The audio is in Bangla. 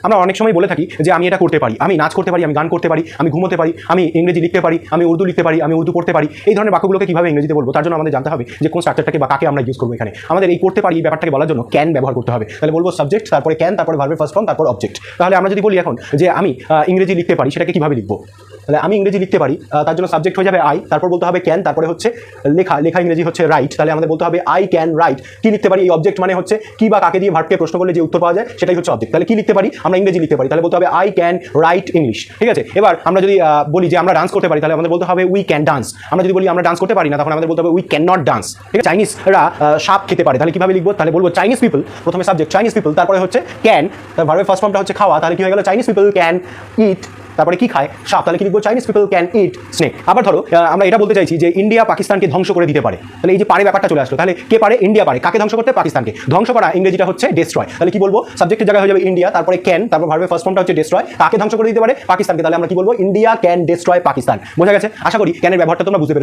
আমরা অনেক সময় বলে থাকি যে আমি এটা করতে পারি, আমি নাচ করতে পারি, আমি গান করতে পারি, আমি ঘুমোতে পারি, আমি ইংরেজি লিখতে পারি, আমি উর্দু লিখতে পারি, আমি উর্দু পড়তে পারি। এই ধরনের বাক্যগুলোকে কিভাবে ইংরেজিতে বলবো তার জন্য আমাদের জানতে হবে যে কোন স্ট্রাকচারটাকে বা কাকে আমরা ইউজ করবো এখানে। আমাদের এই করতে পারি এই ব্যাপারটাকে বলার জন্য ক্যান ব্যবহার করতে হবে। তাহলে বলবো সাবজেক্ট, তারপরে ক্যান, তারপরে ভার্বের ফার্স্ট ফর্ম, তারপর অবজেক্ট। তাহলে আমরা যদি বলি এখন যে আমি ইংরেজি লিখতে পারি, সেটাকে কিভাবে লিখবো? তাহলে আমি ইংরেজি লিখতে পারি, তার জন্য সাবজেক্ট হয়ে যাবে আই, তারপর বলতে হবে ক্যান, তারপরে হচ্ছে লেখা ইংরেজি হচ্ছে রাইট। তাহলে আমাদের বলতে হবে আই ক্যান রাইট। কি লিখতে পারি? এই অবজেক্ট মানে হচ্ছে কি বা কাকে দিয়ে ভার্বকে প্রশ্ন করলে যে উত্তর পাওয়া যায় সেটাই হচ্ছে অবজেক্ট। তাহলে কি লিখতে পারি? আমরা ইংরেজি লিখতে পারি, তাহলে বলতে হবে আই ক্যান রাইট ইংলিশ। ঠিক আছে, এবার আমরা যদি বলি যে আমরা ডান্স করতে পারি, তাহলে আমাদের বলতে হবে উই ক্যান ডান্স। আমরা যদি বলি আমরা ডান্স করতে পারি না, তখন আমাদের বলতে হবে উই ক্যান নট ডান্স। ঠিক আছে, চাইনিজরা সাপ খেতে পারে, তাহলে কিভাবে লিখবো? তাহলে বলবো চাইনিজ পিপল, প্রথমে সাবজেক্ট চাইনিজ পিপল, তারপরে হচ্ছে ক্যান, তার ভার্বের ফার্স্ট ফর্মটা হচ্ছে খাওয়া। তাহলে কি হয়ে গেল? চাইনিজ পিপল ক্যান ইট, তারপরে কি খায়? সাপ। তাহলে কি লিখবো? Chinese people can it snake. আবার ধরো আমরা এটা বলতে চাইছি যে ইন্ডিয়া পাকিস্তানকে ধ্বংস করে দিতে পারে, তাহলে এই যে পারে ব্যাপারটা চলে আসলো। তাহলে কে পারে? ইন্ডিয়া পারে। কাকে ধ্বংস করতে? পাকিস্তানকে। ধ্বংস করা ইংরেজিটা হচ্ছে ডেস্ট্রয়। তাহলে কি বলবো? সাবজেক্টের জায়গায় হয়ে যাবে ইন্ডিয়া, তারপরে ক্যান, তারপর ভার্বের ফার্স্ট ফর্মটা হচ্ছে ডেস্ট্রয়। কাকে ধ্বংস করে দিতে পারে? পাকিস্তানকে। তাহলে আমরা কি বলবো? India can destroy Pakistan. বোঝা গেছে? আশা করি ক্যানের ব্যবহারটা তোমরা বুঝতে পেরেছো।